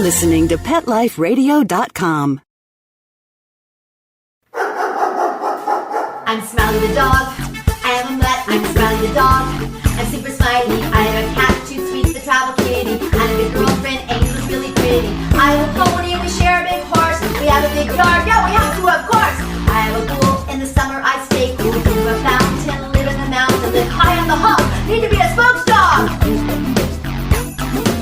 listening to PetLifeRadio.com. I'm Smiley the dog. I am a mutt. I'm Smiley the dog. I'm super smiley. I have a cat, 2 sweets, the travel kitty. I have a good girlfriend, Angel's really pretty. I have a pony, we share a big horse. We have a big yard, yeah, we have to, of course. I have a pool, in the summer I stay cool. To a fountain, live in the mountains, live high on the hog. Need to be a spokes dog.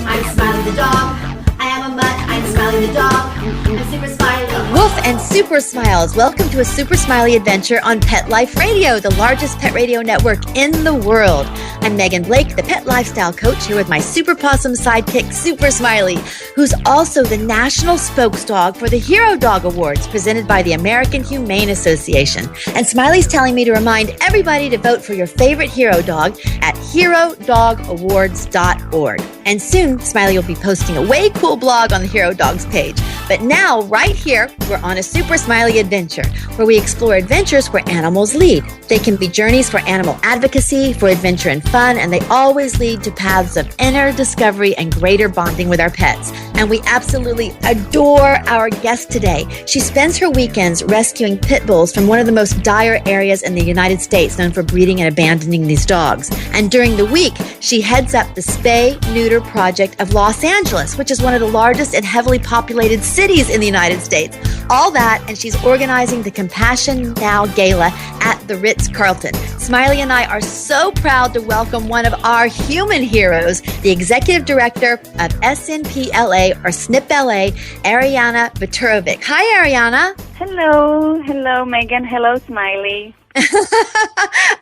I'm Smiley the dog. I am a mutt. I'm Smiley the dog. I'm super smiley. Woof and Super Smiles. Welcome to a Super Smiley adventure on Pet Life Radio, the largest pet radio network in the world. I'm Megan Blake, the pet lifestyle coach, here with my super possum sidekick, Super Smiley, who's also the national spokes dog for the Hero Dog Awards presented by the American Humane Association. And Smiley's telling me to remind everybody to vote for your favorite hero dog at herodogawards.org. And soon, Smiley will be posting a way cool blog on the Hero Dogs page. But now, right here, we're on a Super Smiley adventure where we explore adventures where animals lead. They can be journeys for animal advocacy, for adventure and fun, and they always lead to paths of inner discovery and greater bonding with our pets. And we absolutely adore our guest today. She spends her weekends rescuing pit bulls from one of the most dire areas in the United States known for breeding and abandoning these dogs. And during the week, she heads up the Spay, Neuter project of Los Angeles, which is one of the largest and heavily populated cities in the United States. All that, and she's organizing the Compassion Now Gala at the Ritz, Carlton. Smiley and I are so proud to welcome one of our human heroes, the Executive Director of SNPLA, or SNPLA, Arianna Buturovic. Hi, Arianna. Hello, Megan. Hello, Smiley.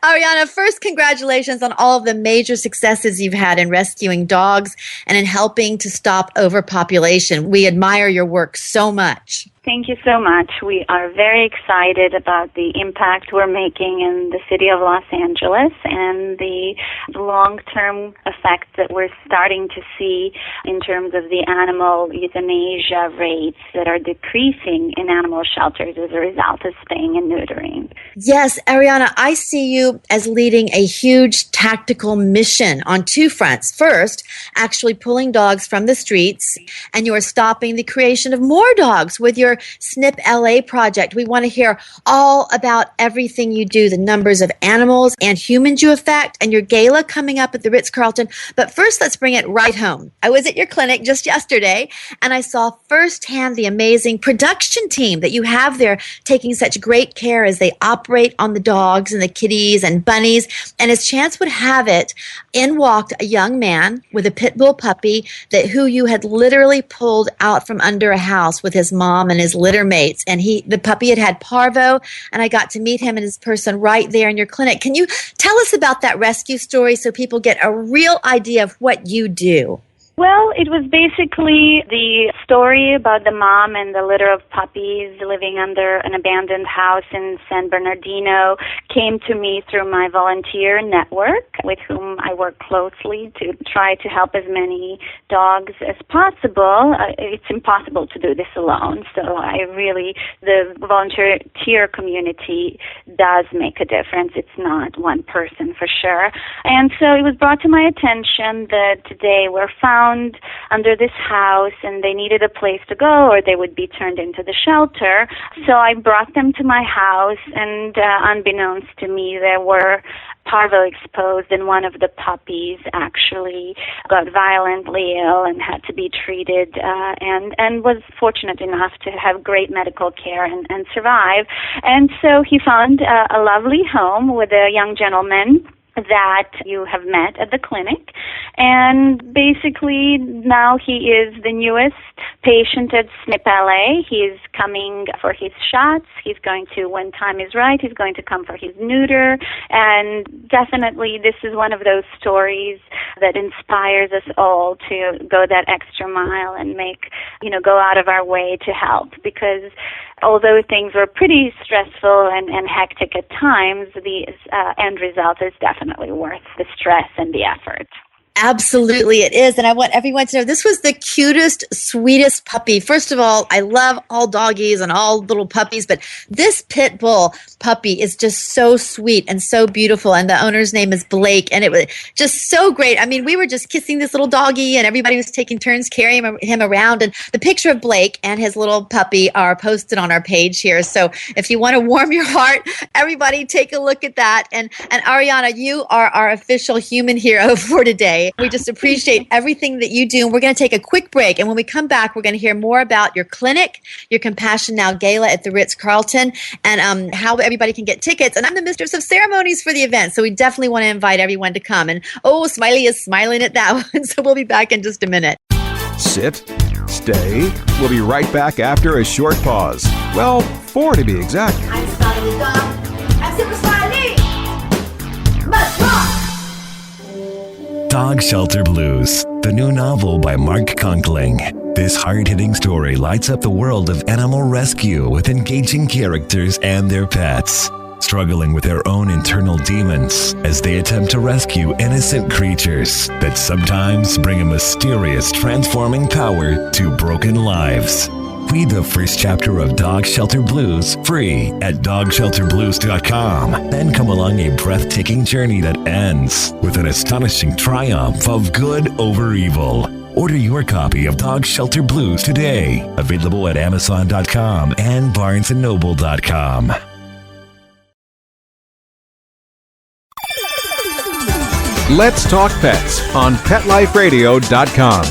Arianna, first, congratulations on all of the major successes you've had in rescuing dogs and in helping to stop overpopulation. We admire your work so much. Thank you so much. We are very excited about the impact we're making in the city of Los Angeles and the long-term effects that we're starting to see in terms of the animal euthanasia rates that are decreasing in animal shelters as a result of spaying and neutering. Yes, Arianna, I see you as leading a huge tactical mission on two fronts. First, actually pulling dogs from the streets, and you are stopping the creation of more dogs with your SNP LA project. We want to hear all about everything you do, the numbers of animals and humans you affect, and your gala coming up at the Ritz-Carlton. But first, let's bring it right home. I was at your clinic just yesterday, and I saw firsthand the amazing production team that you have there taking such great care as they operate on the dogs and the kitties and bunnies. And as chance would have it, in walked a young man with a pit bull puppy who you had literally pulled out from under a house with his mom and his litter mates. And the puppy had parvo, and I got to meet him and his person right there in your clinic. Can you tell us about that rescue story so people get a real idea of what you do? Well, it was basically the story about the mom and the litter of puppies living under an abandoned house in San Bernardino came to me through my volunteer network with whom I work closely to try to help as many dogs as possible. It's impossible to do this alone, so the volunteer community does make a difference. It's not one person for sure. And so it was brought to my attention that they were found under this house and they needed a place to go or they would be turned into the shelter. So I brought them to my house, and unbeknownst to me, there were parvo exposed, and one of the puppies actually got violently ill and had to be treated and was fortunate enough to have great medical care and survive. And so he found a lovely home with a young gentleman that you have met at the clinic, and basically now he is the newest patient at SNP LA. He's coming for his shots. He's going to, when time is right, he's going to come for his neuter, and definitely this is one of those stories that inspires us all to go that extra mile and go out of our way to help, because although things were pretty stressful and hectic at times, the end result is definitely worth the stress and the effort. Absolutely, it is. And I want everyone to know this was the cutest, sweetest puppy. First of all, I love all doggies and all little puppies, but this pit bull puppy is just so sweet and so beautiful. And the owner's name is Blake. And it was just so great. I mean, we were just kissing this little doggie and everybody was taking turns carrying him around. And the picture of Blake and his little puppy are posted on our page here. So if you want to warm your heart, everybody take a look at that. And Arianna, you are our official human hero for today. We just appreciate everything that you do. And we're going to take a quick break. And when we come back, we're going to hear more about your clinic, your Compassion Now Gala at the Ritz Carlton, and how everybody can get tickets. And I'm the Mistress of Ceremonies for the event. So we definitely want to invite everyone to come. And Smiley is smiling at that one. So we'll be back in just a minute. Sit, stay. We'll be right back after a short pause. Well, 4 to be exact. I'm Smiley the dog. I'm Super Smiley. Let's rock! Dog Shelter Blues, the new novel by Mark Conkling. This hard-hitting story lights up the world of animal rescue with engaging characters and their pets, struggling with their own internal demons as they attempt to rescue innocent creatures that sometimes bring a mysterious transforming power to broken lives. Read the first chapter of Dog Shelter Blues free at dogshelterblues.com. Then come along a breathtaking journey that ends with an astonishing triumph of good over evil. Order your copy of Dog Shelter Blues today. Available at Amazon.com and BarnesandNoble.com. Let's Talk Pets on PetLifeRadio.com.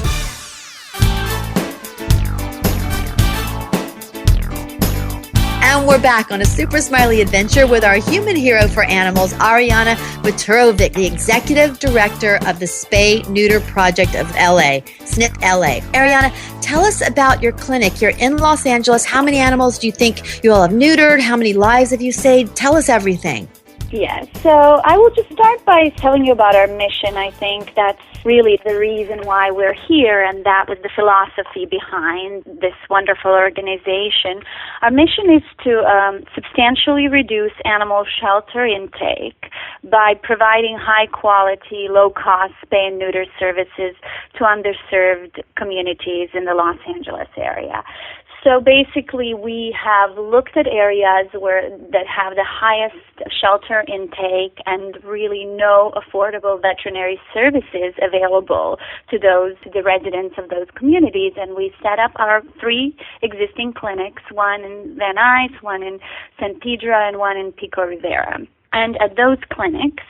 And we're back on a Super Smiley adventure with our human hero for animals, Arianna Buturovic, the executive director of the Spay Neuter Project of LA, SNP LA. Arianna, tell us about your clinic. You're in Los Angeles. How many animals do you think you all have neutered? How many lives have you saved? Tell us everything. Yes, so I will just start by telling you about our mission. I think that's really the reason why we're here, and that was the philosophy behind this wonderful organization. Our mission is to substantially reduce animal shelter intake by providing high-quality, low-cost spay and neuter services to underserved communities in the Los Angeles area. So basically, we have looked at areas that have the highest shelter intake and really no affordable veterinary services available to the residents of those communities. And we set up our 3 existing clinics, one in Van Nuys, one in San Pedro, and one in Pico Rivera. And at those clinics,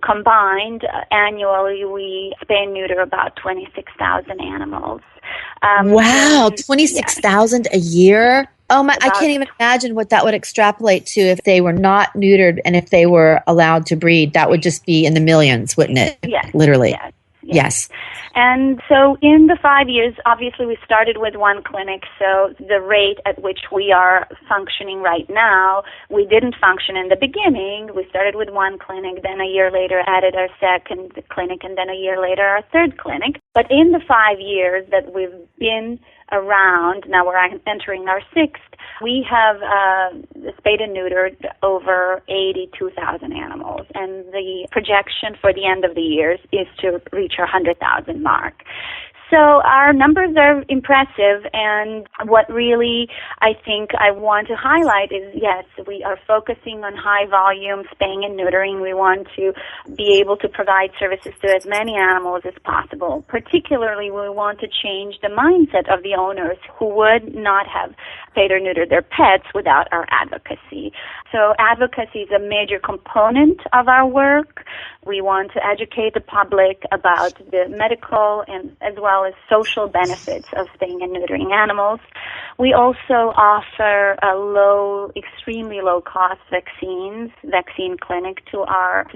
combined, annually, we spay and neuter about 26,000 animals. Wow, 26,000 a year? Oh my! I can't even imagine what that would extrapolate to if they were not neutered and if they were allowed to breed. That would just be in the millions, wouldn't it? Yes. Literally. Yes. And so in the 5 years, obviously we started with one clinic, so the rate at which we are functioning right now, we didn't function in the beginning. We started with one clinic, then a year later added our second clinic, and then a year later our third clinic. But in the 5 years that we've been around, now we're entering our 6th, we have spayed and neutered over 82,000 animals, and the projection for the end of the year is to reach our 100,000 mark. So our numbers are impressive, and what really I think I want to highlight is, yes, we are focusing on high volume spaying and neutering. We want to be able to provide services to as many animals as possible. Particularly, we want to change the mindset of the owners who would not have spayed or neutered their pets without our advocacy. So advocacy is a major component of our work. We want to educate the public about the medical and as well as social benefits of spaying and neutering animals. We also offer a extremely low-cost vaccine clinic to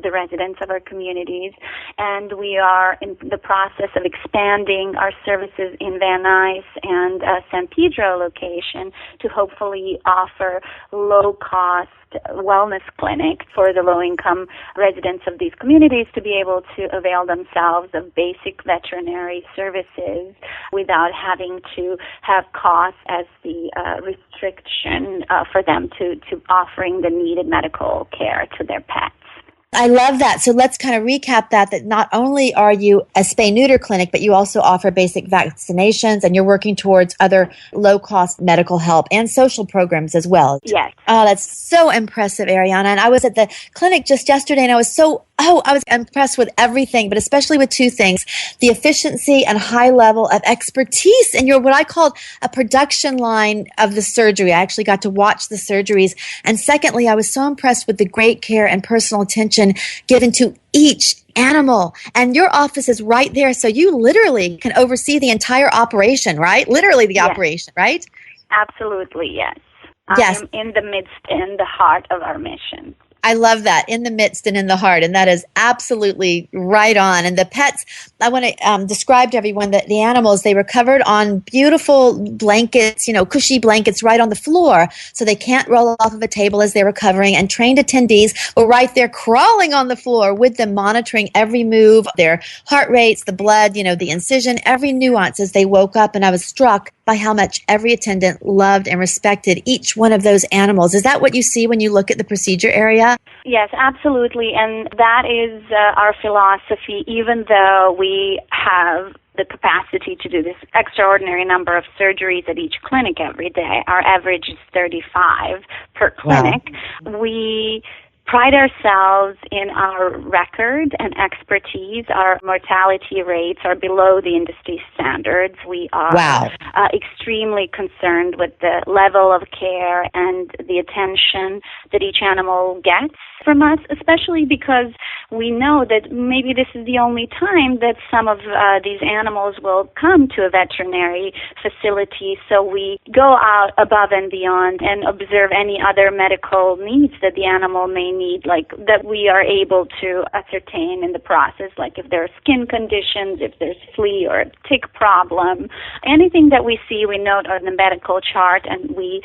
the residents of our communities, and we are in the process of expanding our services in Van Nuys and San Pedro location to hopefully offer low-cost wellness clinic for the low-income residents of these communities to be able to avail themselves of basic veterinary services without having to have costs as the restriction for them to offering the needed medical care to their pets. I love that. So let's kind of recap that not only are you a spay-neuter clinic, but you also offer basic vaccinations, and you're working towards other low-cost medical help and social programs as well. Yes. Oh, that's so impressive, Arianna. And I was at the clinic just yesterday, and I was impressed with everything, but especially with two things: the efficiency and high level of expertise in your, what I called a production line of the surgery. I actually got to watch the surgeries. And secondly, I was so impressed with the great care and personal attention given to each animal. And your office is right there, so you literally can oversee the entire operation, right? Literally the operation, right? Absolutely, yes. Yes. I am in the midst, in the heart of our mission. I love that, in the midst and in the heart, and that is absolutely right on. And the pets, I want to describe to everyone that the animals, they were covered on beautiful blankets, cushy blankets right on the floor, so they can't roll off of a table as they're recovering, and trained attendees were right there crawling on the floor with them, monitoring every move, their heart rates, the blood, the incision, every nuance as they woke up. And I was struck by how much every attendant loved and respected each one of those animals. Is that what you see when you look at the procedure area? Yes, absolutely. And that is our philosophy, even though we have the capacity to do this extraordinary number of surgeries at each clinic every day. Our average is 35 per clinic. Wow. We pride ourselves in our record and expertise. Our mortality rates are below the industry standards. We are extremely concerned with the level of care and the attention that each animal gets from us, especially because we know that maybe this is the only time that some of these animals will come to a veterinary facility. So we go out above and beyond and observe any other medical needs that the animal may need, like that we are able to ascertain in the process, like if there are skin conditions, if there's flea or tick problem, anything that we see, we note on the medical chart, and we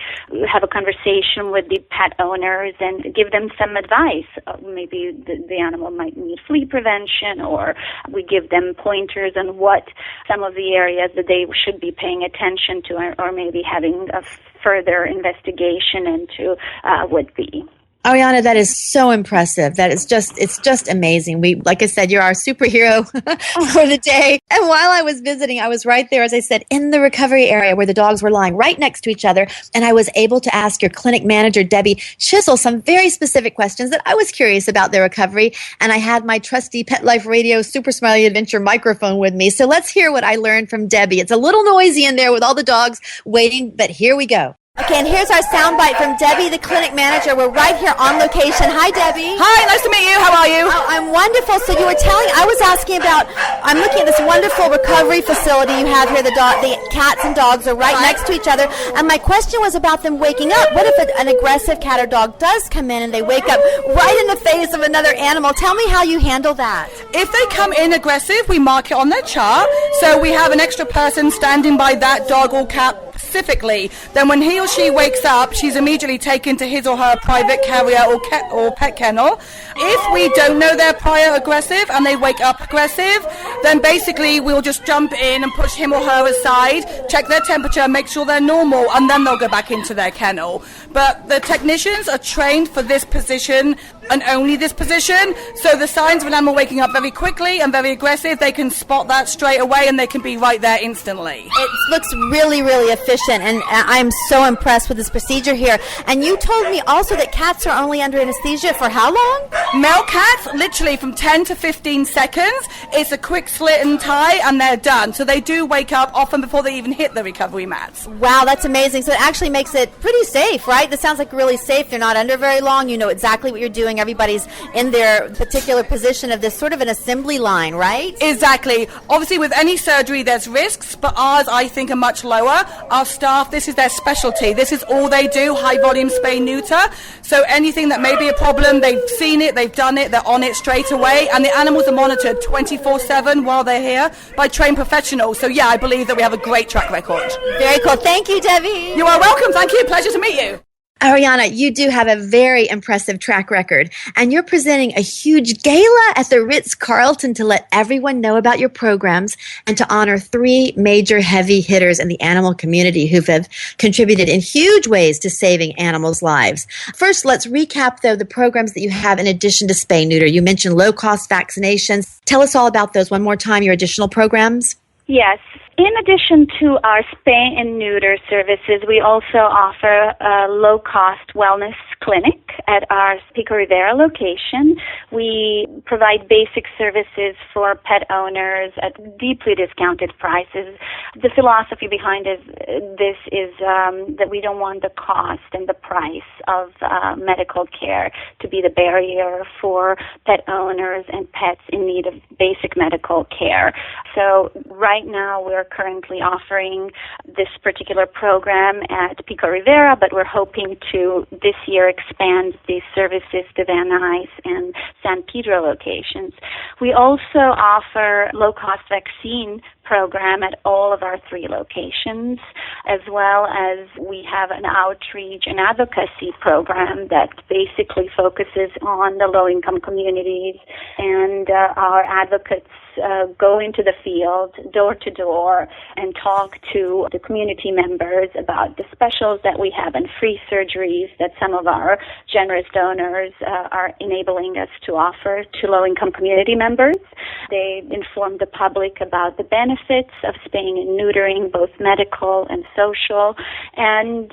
have a conversation with the pet owners and give them some advice. Maybe the animal might need flea prevention, or we give them pointers on what some of the areas that they should be paying attention to, or maybe having a further investigation into would be. Arianna, that is so impressive. It's just amazing. Like I said, you're our superhero for the day. And while I was visiting, I was right there, as I said, in the recovery area where the dogs were lying right next to each other. And I was able to ask your clinic manager, Debbie Chisel, some very specific questions that I was curious about their recovery. And I had my trusty Pet Life Radio Super Smiley Adventure microphone with me. So let's hear what I learned from Debbie. It's a little noisy in there with all the dogs waiting, but here we go. Okay, and here's our soundbite from Debbie, the clinic manager. We're right here on location. Hi, Debbie. Hi, nice to meet you. How are you? Oh, I'm wonderful. So you were I was asking about, I'm looking at this wonderful recovery facility you have here. The cats and dogs are right next to each other. And my question was about them waking up. What if an aggressive cat or dog does come in and they wake up right in the face of another animal? Tell me how you handle that. If they come in aggressive, we mark it on their chart. So we have an extra person standing by that dog or cat specifically. Then when he or she wakes up, she's immediately taken to his or her private carrier or pet kennel. If we don't know they're prior aggressive and they wake up aggressive, then basically we'll just jump in and push him or her aside, check their temperature, make sure they're normal, and then they'll go back into their kennel. But the technicians are trained for this position and only this position, so the signs of an animal waking up very quickly and very aggressive, they can spot that straight away and they can be right there instantly. It looks really, really efficient, and I'm so impressed with this procedure here. And you told me also that cats are only under anesthesia for how long? Male cats, literally from 10 to 15 seconds. It's a quick slit and tie and they're done. So they do wake up often before they even hit the recovery mats. Wow, that's amazing. So it actually makes it pretty safe, right? This sounds like really safe. They're not under very long. You know exactly what you're doing. Everybody's in their particular position of this sort of an assembly line, right? Exactly. Obviously, with any surgery, there's risks, but ours, I think, are much lower. Our staff, this is their specialty. This is all they do, high-volume spay neuter. So anything that may be a problem, they've seen it, they've done it, they're on it straight away, and the animals are monitored 24/7 while they're here by trained professionals. So, yeah, I believe that we have a great track record. Very cool. Thank you, Debbie. You are welcome. Thank you. Pleasure to meet you. Arianna, you do have a very impressive track record, and you're presenting a huge gala at the Ritz Carlton to let everyone know about your programs and to honor 3 major heavy hitters in the animal community who have contributed in huge ways to saving animals' lives. First, let's recap, though, the programs that you have in addition to spay neuter. You mentioned low-cost vaccinations. Tell us all about those one more time, your additional programs. Yes. In addition to our spay and neuter services, we also offer a low-cost wellness clinic at our Pico Rivera location. We provide basic services for pet owners at deeply discounted prices. The philosophy behind this is that we don't want the cost and the price of medical care to be the barrier for pet owners and pets in need of basic medical care. So right now we're currently offering this particular program at Pico Rivera, but we're hoping to this year expand these services to Van Nuys and San Pedro locations. We also offer low-cost vaccine program at all of our 3 locations, as well as we have an outreach and advocacy program that basically focuses on the low-income communities, and our advocates go into the field, door to door, and talk to the community members about the specials that we have and free surgeries that some of our generous donors are enabling us to offer to low-income community members. They inform the public about the benefits of spaying and neutering, both medical and social, and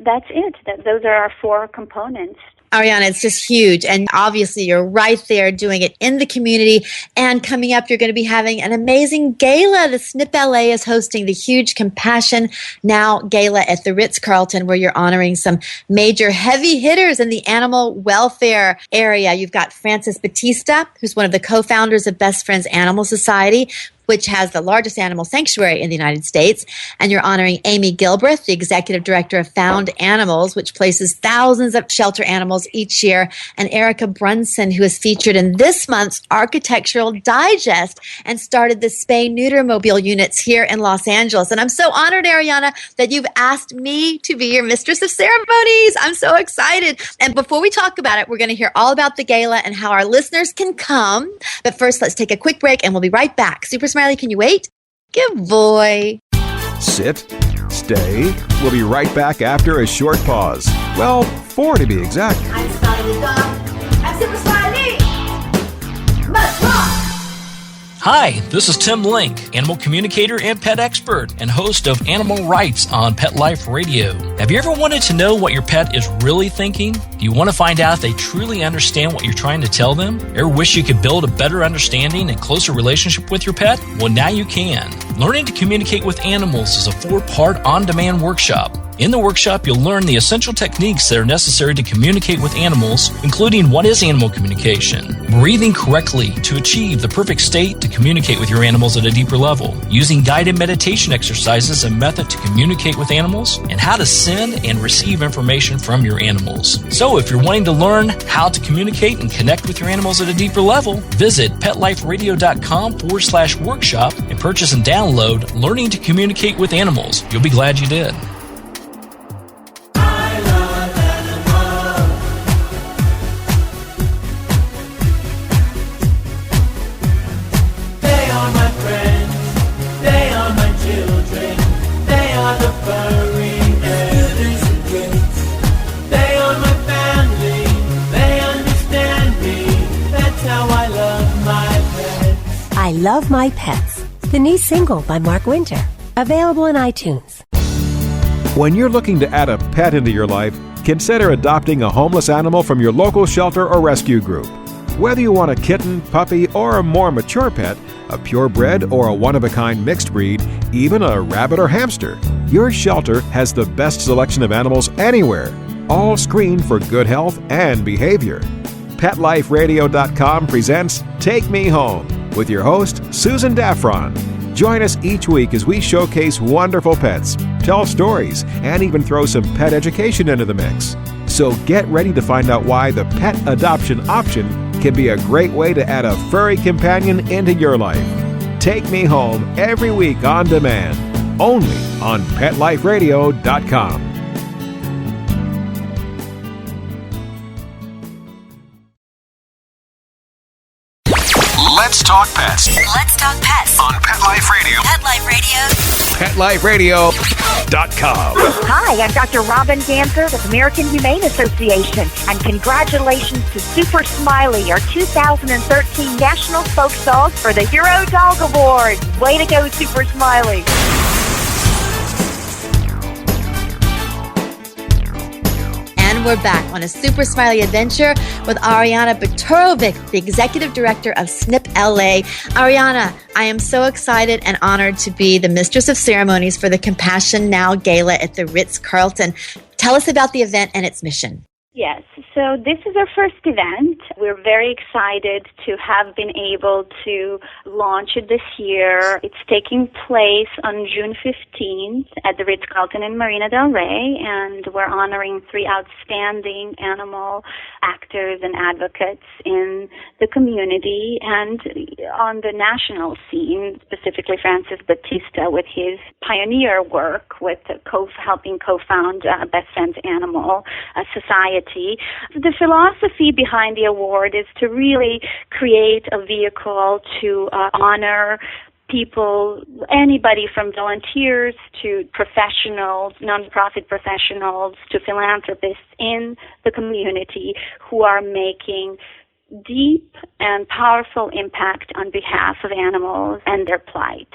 that's it. Those are our 4 components. Arianna, it's just huge. And obviously you're right there doing it in the community. And coming up, you're going to be having an amazing gala. The SNP LA is hosting the huge Compassion Now Gala at the Ritz Carlton, where you're honoring some major heavy hitters in the animal welfare area. You've got Francis Batista, who's one of the co-founders of Best Friends Animal Society, which has the largest animal sanctuary in the United States. And you're honoring Amy Gilbreth, the executive director of Found Animals, which places thousands of shelter animals each year, and Erica Brunson, who is featured in this month's Architectural Digest and started the Spay Neuter mobile units here in Los Angeles. And I'm so honored, Arianna, that you've asked me to be your Mistress of Ceremonies. I'm so excited. And before we talk about it, we're going to hear all about the gala and how our listeners can come. But first, let's take a quick break, and we'll be right back. Super Smiley, can you wait? Good boy. Sit, stay. We'll be right back after a short pause. Well, 4 to be exact. I'm Smiley the dog. I'm Super Smiley. Let's rock! Hi, this is Tim Link, animal communicator and pet expert and host of Animal Rights on Pet Life Radio. Have you ever wanted to know what your pet is really thinking? Do you want to find out if they truly understand what you're trying to tell them? Ever wish you could build a better understanding and closer relationship with your pet? Well, now you can. Learning to Communicate with Animals is a 4-part on-demand workshop. In the workshop, you'll learn the essential techniques that are necessary to communicate with animals, including what is animal communication, breathing correctly to achieve the perfect state to communicate with your animals at a deeper level, using guided meditation exercises and method to communicate with animals, and how to send and receive information from your animals. So if you're wanting to learn how to communicate and connect with your animals at a deeper level, visit PetLifeRadio.com/workshop and purchase and download Learning to Communicate with Animals. You'll be glad you did. I Love My Pets, the new single by Mark Winter, available on iTunes. When you're looking to add a pet into your life, consider adopting a homeless animal from your local shelter or rescue group. Whether you want a kitten, puppy, or a more mature pet, a purebred or a one-of-a-kind mixed breed, even a rabbit or hamster, your shelter has the best selection of animals anywhere, all screened for good health and behavior. PetLifeRadio.com presents Take Me Home with your host, Susan Daffron. Join us each week as we showcase wonderful pets, tell stories, and even throw some pet education into the mix. So get ready to find out why the pet adoption option can be a great way to add a furry companion into your life. Take Me Home every week on demand, only on PetLifeRadio.com. talk pets. Let's talk pets On Pet Life Radio. Pet Life Radio. PetLifeRadio.com. Hi, I'm Dr. Robin Dancer with American Humane Association, and congratulations to Super Smiley, our 2013 National Folk Dog for the Hero Dog Award. Way to go, Super Smiley. And we're back on a Super Smiley adventure with Arianna Buturovic, the Executive Director of SNP LA. Arianna, I am so excited and honored to be the Mistress of Ceremonies for the Compassion Now Gala at the Ritz Carlton. Tell us about the event and its mission. Yes, so this is our first event. We're very excited to have been able to launch it this year. It's taking place on June 15th at the Ritz-Carlton in Marina del Rey, and we're honoring 3 outstanding animal actors and advocates in the community and on the national scene, specifically Francis Batista with his pioneer work with helping co-found Best Friends Animal Society. The philosophy behind the award is to really create a vehicle to honor people, anybody from volunteers to professionals, nonprofit professionals to philanthropists in the community who are making deep and powerful impact on behalf of animals and their plight.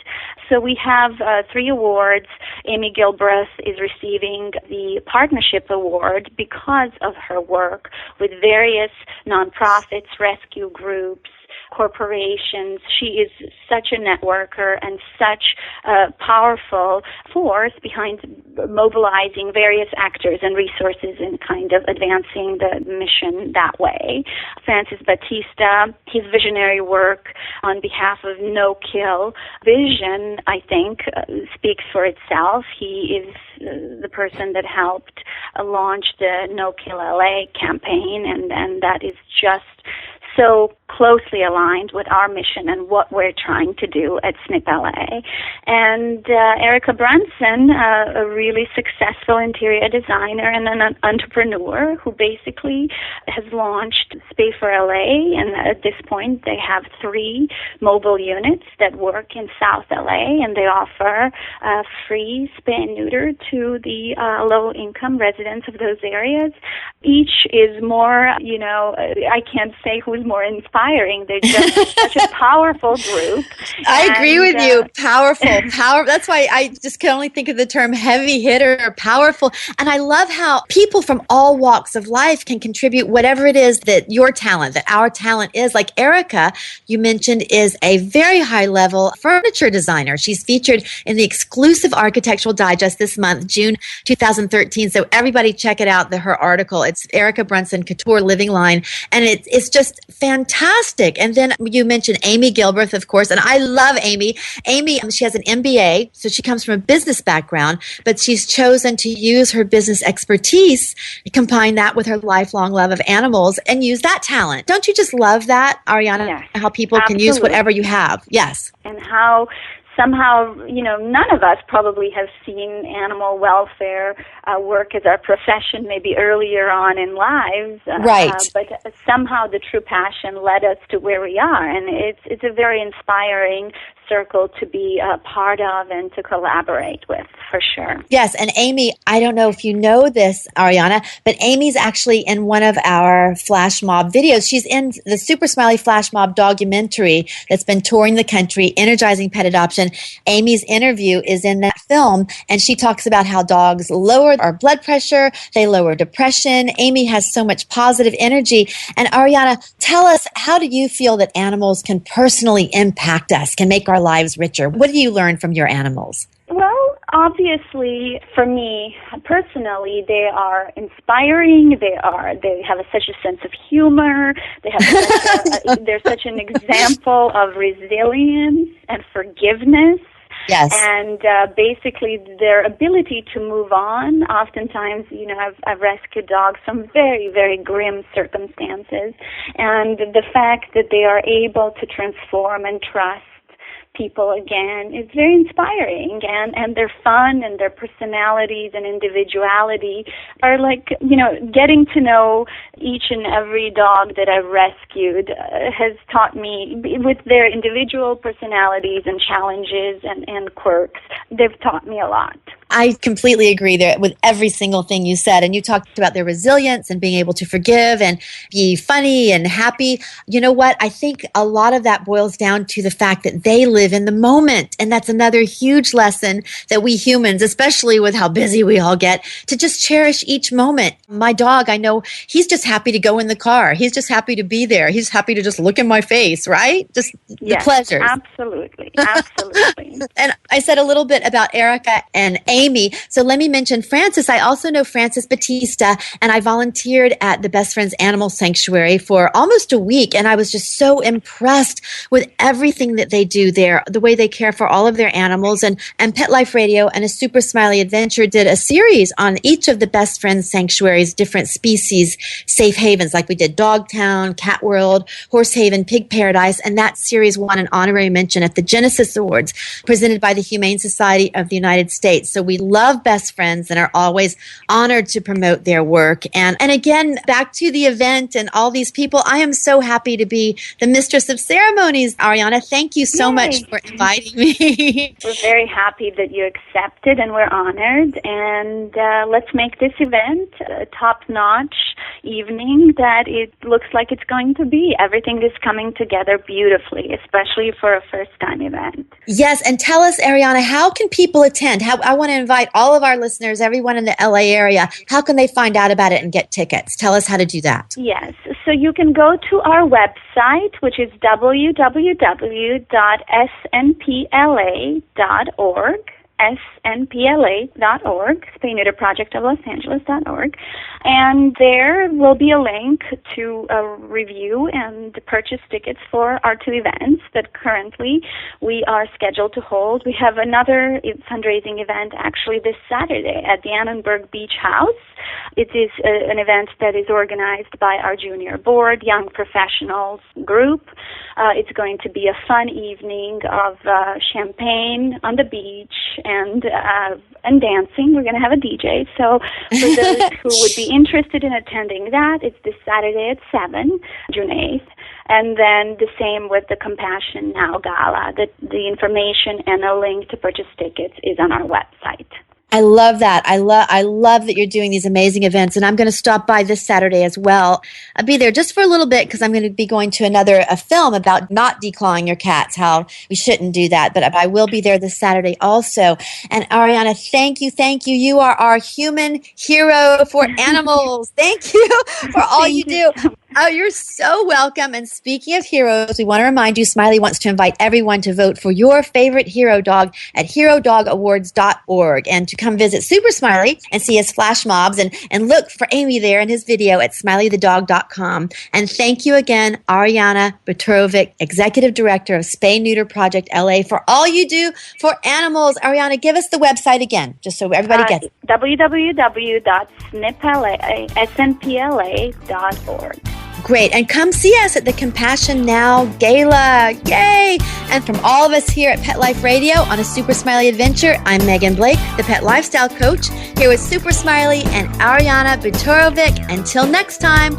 So we have 3 awards. Amy Gilbreth is receiving the Partnership Award because of her work with various nonprofits, rescue groups, corporations. She is such a networker and such a powerful force behind mobilizing various actors and resources and kind of advancing the mission that way. Francis Batista, his visionary work on behalf of no-kill vision, I think, speaks for itself. He is the person that helped launch the No Kill LA campaign, and that is just so closely aligned with our mission and what we're trying to do at SNP LA. And Erica Brunson, a really successful interior designer and an entrepreneur who basically has launched Spay for LA, and at this point they have 3 mobile units that work in South LA, and they offer free spay and neuter to the low-income residents of those areas. Each is more, I can't say who's more inspiring. They're just such a powerful group. I agree with you. Powerful. That's why I just can only think of the term heavy hitter or powerful. And I love how people from all walks of life can contribute whatever it is that your talent, that our talent is. Like Erica, you mentioned, is a very high-level furniture designer. She's featured in the exclusive Architectural Digest this month, June 2013. So everybody check it out, her article. It's Erica Brunson, Couture Living Line. And it's just fantastic. And then you mentioned Amy Gilbreth, of course, and I love Amy. Amy, she has an MBA, so she comes from a business background, but she's chosen to use her business expertise, combine that with her lifelong love of animals, and use that talent. Don't you just love that, Arianna? Yes, how people absolutely. Can use whatever you have. Yes. And how somehow, none of us probably have seen animal welfare work as our profession maybe earlier on in lives. Right. But somehow the true passion led us to where we are. And it's a very inspiring circle to be a part of and to collaborate with, for sure. Yes, and Amy, I don't know if you know this, Arianna, but Amy's actually in one of our Flash Mob videos. She's in the Super Smiley Flash Mob documentary that's been touring the country, energizing pet adoption. Amy's interview is in that film, and she talks about how dogs lower our blood pressure, they lower depression. Amy has so much positive energy. And Arianna, tell us, how do you feel that animals can personally impact us, can make our lives richer? What do you learn from your animals? Well, obviously, for me personally, they are inspiring. They have such a sense of humor. They're such an example of resilience and forgiveness. Yes. And basically their ability to move on. Oftentimes, I've rescued dogs from very, very grim circumstances. And the fact that they are able to transform and trust people again is very inspiring, and their fun and their personalities and individuality are like, getting to know each and every dog that I've rescued has taught me, with their individual personalities and challenges and quirks, they've taught me a lot. I completely agree there with every single thing you said. And you talked about their resilience and being able to forgive and be funny and happy. You know what? I think a lot of that boils down to the fact that they live in the moment. And that's another huge lesson that we humans, especially with how busy we all get, to just cherish each moment. My dog, I know he's just happy to go in the car. He's just happy to be there. He's happy to just look in my face, right? Just the pleasures. Absolutely. Absolutely. And I said a little bit about Erica and Amy. So let me mention Francis. I also know Francis Batista, and I volunteered at the Best Friends Animal Sanctuary for almost a week. And I was just so impressed with everything that they do there, the way they care for all of their animals. And Pet Life Radio and a Super Smiley Adventure did a series on each of the Best Friends Sanctuaries, different species, safe havens, like we did Dogtown, Cat World, Horse Haven, Pig Paradise. And that series won an honorary mention at the Genesis Awards presented by the Humane Society of the United States. So we love Best Friends and are always honored to promote their work. And again, back to the event and all these people, I am so happy to be the Mistress of Ceremonies. Arianna, thank you so much for inviting me. We're very happy that you accepted, and we're honored. And let's make this event a top-notch evening that it looks like it's going to be. Everything is coming together beautifully, especially for a first-time event. Yes, and tell us, Arianna, how can people attend? I want to invite all of our listeners, everyone in the LA area. How can they find out about it and get tickets? Tell us how to do that. Yes, so you can go to our website, which is www.snpla.org. snpla.org, Spay Neuter Project of Los Angeles.org, and there will be a link to review and purchase tickets for our two events that currently we are scheduled to hold. We have another fundraising event actually this Saturday at the Annenberg Beach House. It is an event that is organized by our junior board, Young Professionals group. It's going to be a fun evening of champagne on the beach and dancing. We're going to have a DJ. So for those who would be interested in attending that, it's this Saturday at 7, June 8th. And then the same with the Compassion Now Gala. The information and a link to purchase tickets is on our website. I love that. I love that you're doing these amazing events, and I'm going to stop by this Saturday as well. I'll be there just for a little bit because I'm going to be going to a film about not declawing your cats, how we shouldn't do that. But I will be there this Saturday also. And Arianna, thank you. You are our human hero for animals. Thank you for all you do. Oh, you're so welcome. And speaking of heroes, we want to remind you, Smiley wants to invite everyone to vote for your favorite hero dog at herodogawards.org and to come visit Super Smiley and see his flash mobs and look for Amy there in his video at smileythedog.com. And thank you again, Arianna Buturovic, Executive Director of Spay Neuter Project LA, for all you do for animals. Arianna, give us the website again, just so everybody gets it. www.snpla.org. Great. And come see us at the Compassion Now Gala. Yay! And from all of us here at Pet Life Radio on a Super Smiley Adventure, I'm Megan Blake, the Pet Lifestyle Coach, here with Super Smiley and Arianna Buturovic. Until next time,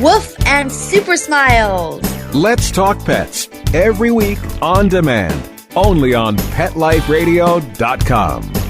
woof and super smiles. Let's Talk Pets, every week on demand, only on PetLifeRadio.com.